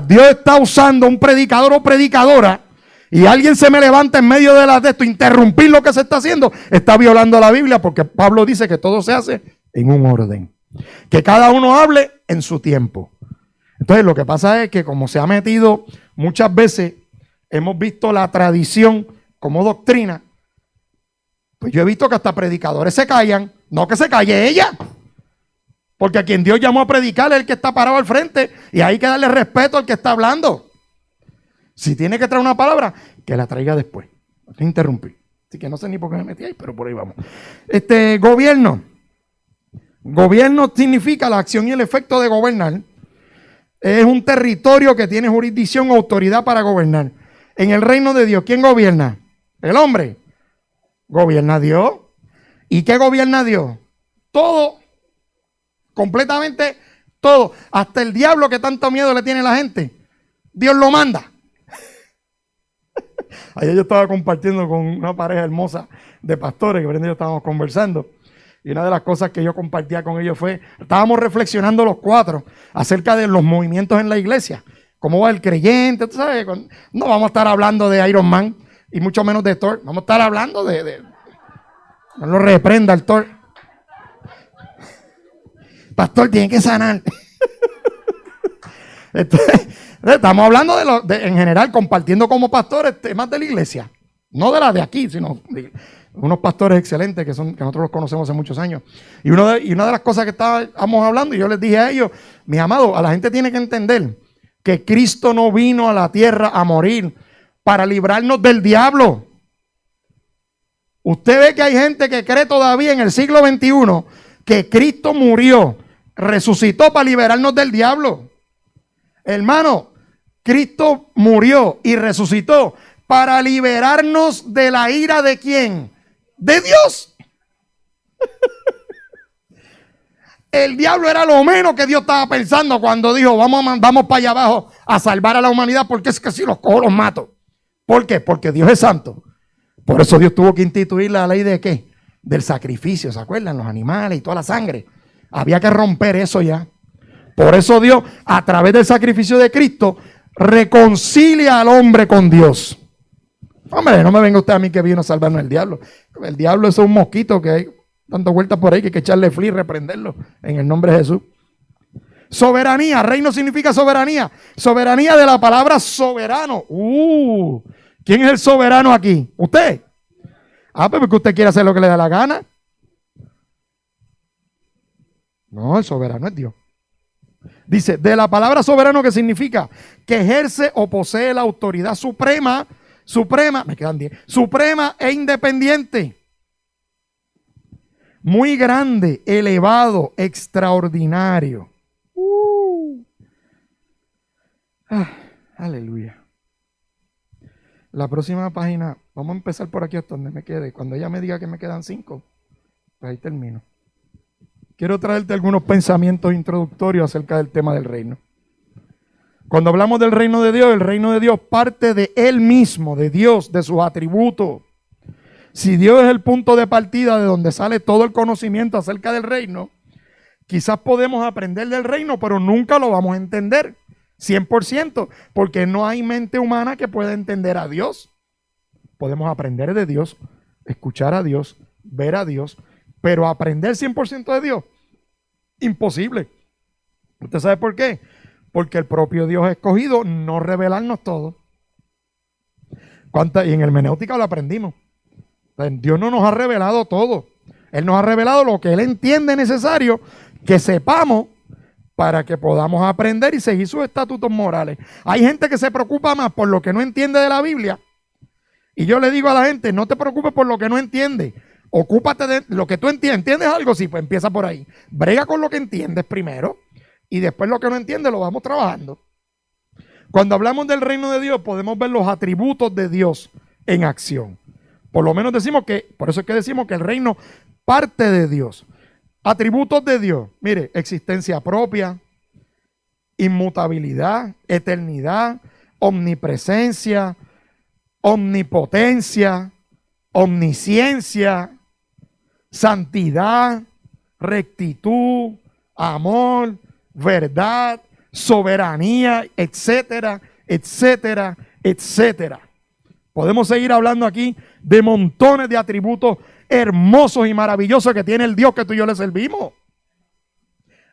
Dios está usando un predicador o predicadora y alguien se me levanta en medio de esto, interrumpir lo que se está haciendo, está violando la Biblia, porque Pablo dice que todo se hace en un orden. Que cada uno hable en su tiempo. Entonces lo que pasa es que como se ha metido muchas veces, hemos visto la tradición como doctrina, pues yo he visto que hasta predicadores se callan, no que se calle ella. Porque a quien Dios llamó a predicar es el que está parado al frente y hay que darle respeto al que está hablando. Si tiene que traer una palabra, que la traiga después. No te interrumpí. Así que no sé ni por qué me metí ahí, pero por ahí vamos. Gobierno. Gobierno significa la acción y el efecto de gobernar. Es un territorio que tiene jurisdicción o autoridad para gobernar. En el reino de Dios, ¿quién gobierna? El hombre. Gobierna Dios. ¿Y qué gobierna Dios? Todo. Completamente todo. Hasta el diablo que tanto miedo le tiene la gente. Dios lo manda. Ayer yo estaba compartiendo con una pareja hermosa de pastores que Brenda y yo estábamos conversando. Y una de las cosas que yo compartía con ellos fue, estábamos reflexionando los cuatro acerca de los movimientos en la iglesia. Cómo va el creyente, ¿tú sabes? No vamos a estar hablando de Iron Man y mucho menos de Thor. Vamos a estar hablando no lo reprenda el Thor. Pastor, tiene que sanar. Entonces, estamos hablando en general, compartiendo como pastores temas de la iglesia. No de la de aquí, sino de unos pastores excelentes que nosotros los conocemos hace muchos años. Y una de las cosas que estábamos hablando, y yo les dije a ellos, mis amados, a la gente tiene que entender que Cristo no vino a la tierra a morir para librarnos del diablo. Usted ve que hay gente que cree todavía en el siglo XXI que Cristo murió, resucitó para liberarnos del diablo. Hermano, Cristo murió y resucitó para liberarnos de la ira ¿de quién? De Dios. El diablo era lo menos que Dios estaba pensando cuando dijo, vamos para allá abajo a salvar a la humanidad, porque es que si los cojo los mato. ¿Por qué? Porque Dios es santo. Por eso Dios tuvo que instituir la ley de ¿qué? Del sacrificio, ¿se acuerdan? Los animales y toda la sangre. Había que romper eso ya. Por eso Dios, a través del sacrificio de Cristo, reconcilia al hombre con Dios. Hombre, no me venga usted a mí que vino a salvarnos el diablo. El diablo es un mosquito que hay dando vueltas por ahí que hay que echarle fli y reprenderlo en el nombre de Jesús. Soberanía, reino significa soberanía. Soberanía de la palabra soberano. ¿Quién es el soberano aquí? ¿Usted? Pues porque usted quiere hacer lo que le da la gana. No, el soberano es Dios. Dice, de la palabra soberano, que significa que ejerce o posee la autoridad suprema, me quedan 10, suprema e independiente. Muy grande, elevado, extraordinario. Aleluya. La próxima página, vamos a empezar por aquí hasta donde me quede. Cuando ella me diga que me quedan 5, pues ahí termino. Quiero traerte algunos pensamientos introductorios acerca del tema del reino. Cuando hablamos del reino de Dios, el reino de Dios parte de Él mismo, de Dios, de sus atributos. Si Dios es el punto de partida de donde sale todo el conocimiento acerca del reino, quizás podemos aprender del reino, pero nunca lo vamos a entender 100%, porque no hay mente humana que pueda entender a Dios. Podemos aprender de Dios, escuchar a Dios, ver a Dios, pero aprender 100% de Dios, imposible. ¿Usted sabe por qué? Porque el propio Dios ha escogido no revelarnos todo. Y en hermenéutica lo aprendimos. Dios no nos ha revelado todo. Él nos ha revelado lo que Él entiende necesario que sepamos para que podamos aprender y seguir sus estatutos morales. Hay gente que se preocupa más por lo que no entiende de la Biblia. Y yo le digo a la gente, no te preocupes por lo que no entiende. Ocúpate de lo que tú entiendes. ¿Entiendes algo? Sí, pues empieza por ahí. Brega con lo que entiendes primero y después lo que no entiendes lo vamos trabajando. Cuando hablamos del reino de Dios, podemos ver los atributos de Dios en acción. Por lo menos decimos que, por eso es que decimos que el reino parte de Dios. Atributos de Dios, mire, existencia propia, inmutabilidad, eternidad, omnipresencia, omnipotencia, omnisciencia, santidad, rectitud, amor, verdad, soberanía, etcétera, etcétera, etcétera. Podemos seguir hablando aquí de montones de atributos hermosos y maravillosos que tiene el Dios que tú y yo le servimos.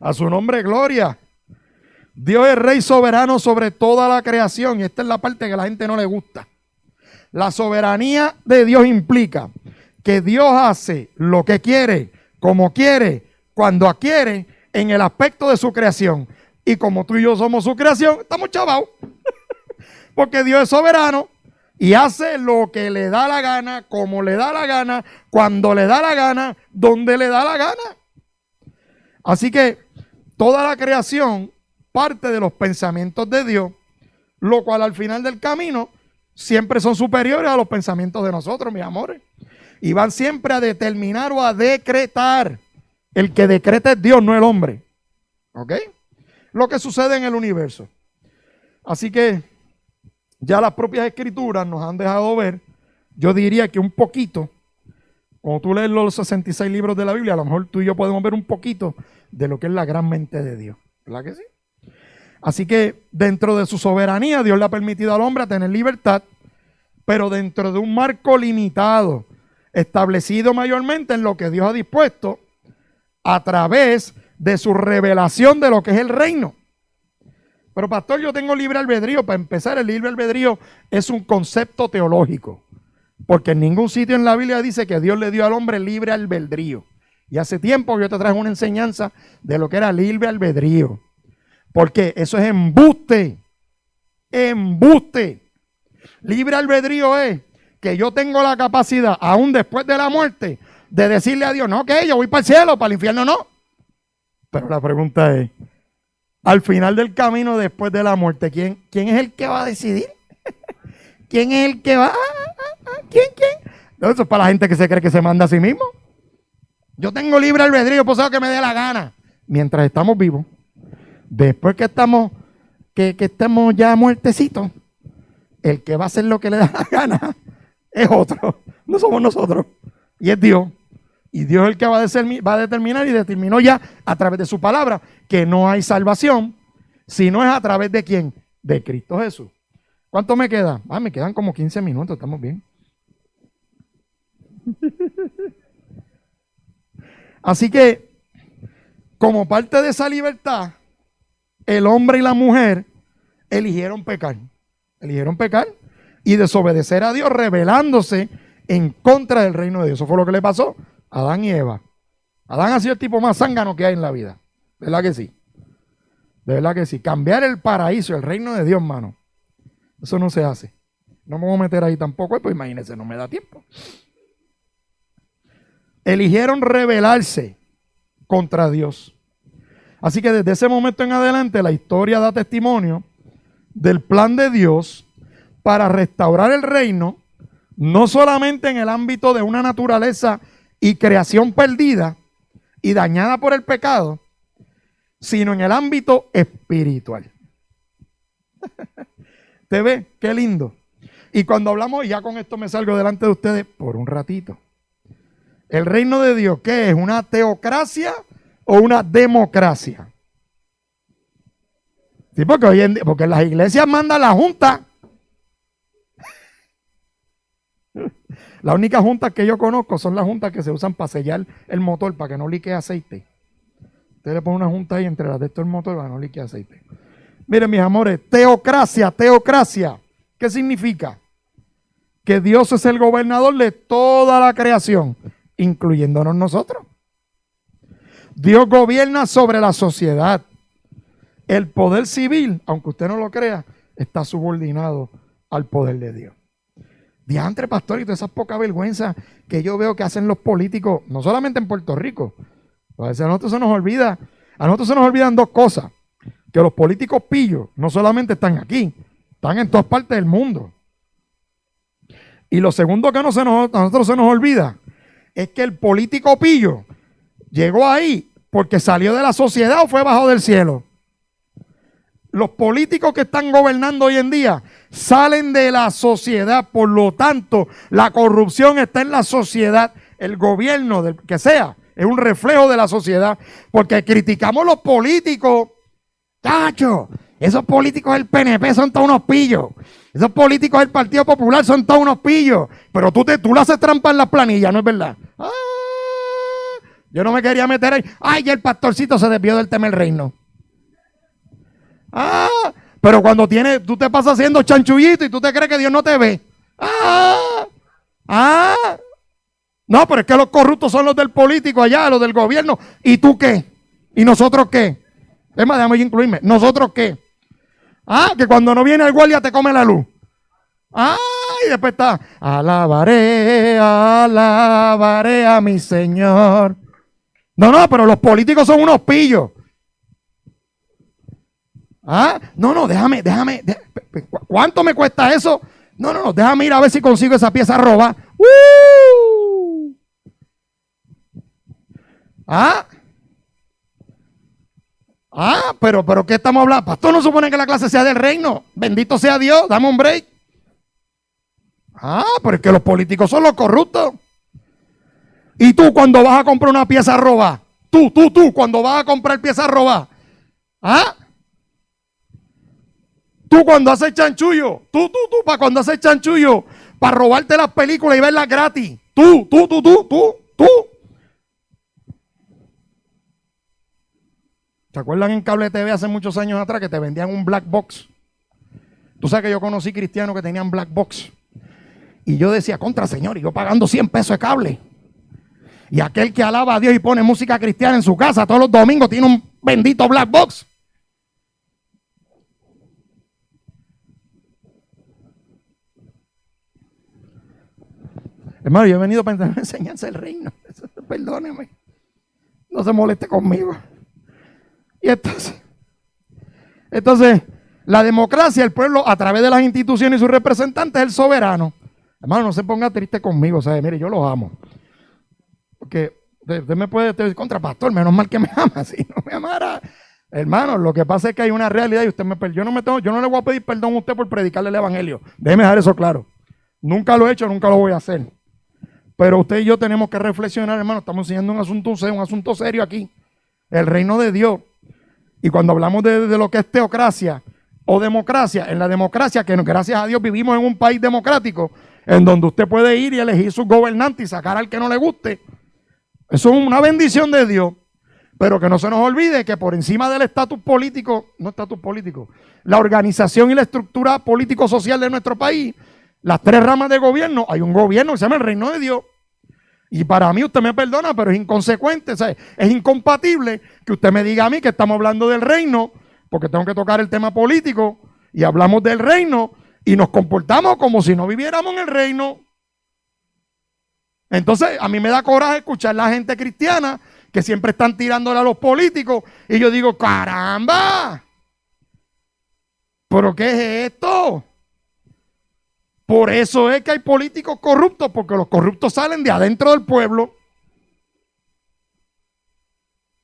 A su nombre, gloria. Dios es rey soberano sobre toda la creación, y esta es la parte que a la gente no le gusta. La soberanía de Dios implica que Dios hace lo que quiere, como quiere, cuando quiere, en el aspecto de su creación. Y como tú y yo somos su creación, estamos chavados. Porque Dios es soberano y hace lo que le da la gana, como le da la gana, cuando le da la gana, donde le da la gana. Así que toda la creación parte de los pensamientos de Dios, lo cual al final del camino siempre son superiores a los pensamientos de nosotros, mis amores. Y van siempre a determinar o a decretar. El que decreta es Dios, no el hombre. ¿Ok? Lo que sucede en el universo. Así que ya las propias escrituras nos han dejado ver, yo diría que un poquito, cuando tú lees los 66 libros de la Biblia, a lo mejor tú y yo podemos ver un poquito de lo que es la gran mente de Dios. ¿Verdad que sí? Así que dentro de su soberanía, Dios le ha permitido al hombre tener libertad, pero dentro de un marco limitado, establecido mayormente en lo que Dios ha dispuesto a través de su revelación de lo que es el reino. Pero pastor, yo tengo libre albedrío. Para empezar, el libre albedrío es un concepto teológico, porque en ningún sitio en la Biblia dice que Dios le dio al hombre libre albedrío. Y hace tiempo yo te traje una enseñanza de lo que era libre albedrío, porque eso es embuste. Embuste. Libre albedrío es que yo tengo la capacidad, aún después de la muerte, de decirle a Dios, no, que yo voy para el cielo, para el infierno no. Pero la pregunta es, al final del camino, después de la muerte, ¿quién es el que va a decidir? ¿Quién es el que va? ¿Quién? No, eso es para la gente que se cree que se manda a sí mismo. Yo tengo libre albedrío, pues eso que me dé la gana. Mientras estamos vivos. Después que estamos ya muertecitos, el que va a hacer lo que le da la gana es otro. No somos nosotros. Y es Dios. Y Dios es el que va a determinar y determinó ya a través de su palabra que no hay salvación, sino es a través de ¿quién? De Cristo Jesús. ¿Cuánto me queda? Me quedan como 15 minutos, estamos bien. Así que, como parte de esa libertad, el hombre y la mujer eligieron pecar. Eligieron pecar y desobedecer a Dios, rebelándose en contra del reino de Dios. Eso fue lo que le pasó a Adán y Eva. Adán ha sido el tipo más zángano que hay en la vida. ¿Verdad que sí? De verdad que sí. Cambiar el paraíso, el reino de Dios, mano. Eso no se hace. No me voy a meter ahí tampoco, pues imagínense, no me da tiempo. Eligieron rebelarse contra Dios. Así que desde ese momento en adelante la historia da testimonio del plan de Dios para restaurar el reino, no solamente en el ámbito de una naturaleza y creación perdida y dañada por el pecado, sino en el ámbito espiritual. ¿Te ve? Qué lindo. Y cuando hablamos, y ya con esto me salgo delante de ustedes por un ratito. El reino de Dios, ¿qué es? ¿Una teocracia o una democracia? Sí, porque hoy en día, porque las iglesias mandan la junta. La única junta que yo conozco son las juntas que se usan para sellar el motor para que no liquee aceite. Usted le pone una junta ahí entre las de esto el motor para que no liquee aceite. Miren, mis amores, teocracia. ¿Qué significa? Que Dios es el gobernador de toda la creación, incluyéndonos nosotros. Dios gobierna sobre la sociedad. El poder civil, aunque usted no lo crea, está subordinado al poder de Dios. Diantre, pastor, y todas esas poca vergüenza que yo veo que hacen los políticos, no solamente en Puerto Rico. A veces a nosotros se nos olvidan dos cosas. que los políticos pillos no solamente están aquí, están en todas partes del mundo. Y lo segundo que a nosotros se nos olvida es que el político pillo llegó ahí porque salió de la sociedad o fue bajo del cielo. Los políticos que están gobernando hoy en día salen de la sociedad, por lo tanto, la corrupción está en la sociedad. El gobierno, del que sea, es un reflejo de la sociedad, porque criticamos los políticos. ¡Tacho! Esos políticos del PNP son todos unos pillos. Esos políticos del Partido Popular son todos unos pillos. Pero tú le haces trampa en las planillas, ¿no es verdad? ¡Ah! Yo no me quería meter ahí. ¡Ay, ya el pastorcito se desvió del tema del reino! ¡Ah! Pero cuando tú te pasas haciendo chanchullito y tú te crees que Dios no te ve. ¡Ah! ¡Ah! No, pero es que los corruptos son los del político allá, los del gobierno. ¿Y tú qué? ¿Y nosotros qué? Es más, déjame incluirme. ¿Nosotros qué? Ah, que cuando no viene el guardia te come la luz. Ah, y después está, alabaré a mi Señor. No, pero los políticos son unos pillos. Ah, no, déjame. ¿Cuánto me cuesta eso? No, déjame ir a ver si consigo esa pieza roba. Pero ¿qué estamos hablando? Pastor, no supone que la clase sea del reino. Bendito sea Dios, dame un break. Pero es que los políticos son los corruptos. Y tú cuando vas a comprar una pieza roba, tú cuando vas a comprar pieza roba, tú cuando haces chanchullo, tú, cuando haces chanchullo, para robarte las películas y verlas gratis, tú. ¿Se acuerdan en Cable TV hace muchos años atrás que te vendían un black box? Tú sabes que yo conocí cristianos que tenían black box. Y yo decía, contra Señor, y yo pagando 100 pesos de cable. Y aquel que alaba a Dios y pone música cristiana en su casa todos los domingos tiene un bendito black box. Hermano, yo he venido para enseñarse el reino. Perdóneme. No se moleste conmigo. Y entonces, la democracia, el pueblo, a través de las instituciones y sus representantes, es el soberano. Hermano, no se ponga triste conmigo, ¿sabe? Mire, yo los amo. Porque usted me puede decir, contra pastor, menos mal que me ama. Si no me amara, hermano, lo que pasa es que hay una realidad y usted yo no le voy a pedir perdón a usted por predicarle el evangelio. Déjeme dejar eso claro. Nunca lo he hecho, nunca lo voy a hacer. Pero usted y yo tenemos que reflexionar, hermano. Estamos enseñando un asunto serio aquí. El reino de Dios. Y cuando hablamos de lo que es teocracia o democracia, en la democracia, que gracias a Dios vivimos en un país democrático, en donde usted puede ir y elegir sus gobernantes y sacar al que no le guste. Eso es una bendición de Dios. Pero que no se nos olvide que por encima del estatus político, la organización y la estructura político-social de nuestro país, las tres ramas de gobierno, hay un gobierno que se llama el reino de Dios. Y para mí, usted me perdona, pero es inconsecuente, o sea, es incompatible que usted me diga a mí que estamos hablando del reino, porque tengo que tocar el tema político, y hablamos del reino, y nos comportamos como si no viviéramos en el reino. Entonces, a mí me da coraje escuchar a la gente cristiana que siempre están tirándole a los políticos, y yo digo, ¡caramba! ¿Pero qué es esto? Por eso es que hay políticos corruptos, porque los corruptos salen de adentro del pueblo.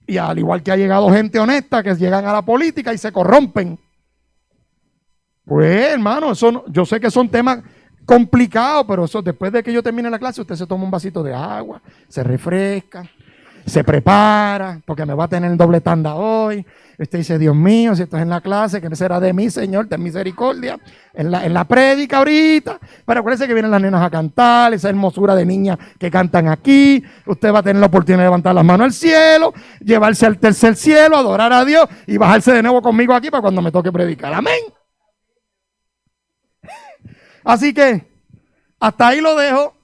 Y al igual que ha llegado gente honesta que llegan a la política y se corrompen. Pues, hermano, yo sé que son temas complicados, pero eso después de que yo termine la clase, usted se toma un vasito de agua, se refresca, se prepara, porque me va a tener el doble tanda hoy. Usted dice, Dios mío, si esto es en la clase, que será de mí, Señor, ten misericordia. En la prédica ahorita. Pero acuérdense que vienen las nenas a cantar, esa hermosura de niñas que cantan aquí. Usted va a tener la oportunidad de levantar las manos al cielo, llevarse al tercer cielo, adorar a Dios y bajarse de nuevo conmigo aquí para cuando me toque predicar. Amén. Así que, hasta ahí lo dejo.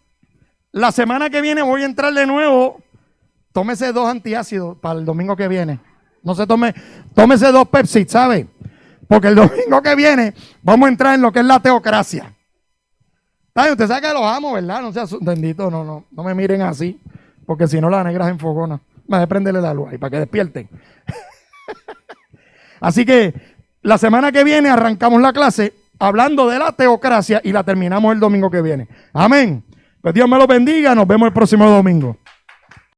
La semana que viene voy a entrar de nuevo. Tómese 2 antiácidos para el domingo que viene. No se tómese 2 Pepsi, ¿sabe? Porque el domingo que viene vamos a entrar en lo que es la teocracia. ¿Sabe? Usted sabe que los amo, ¿verdad? No sea bendito, no me miren así, porque si no la negra se enfogona. Me de prenderle la luz ahí para que despierten. Así que la semana que viene arrancamos la clase hablando de la teocracia y la terminamos el domingo que viene. Amén. Pues Dios me lo bendiga. Nos vemos el próximo domingo.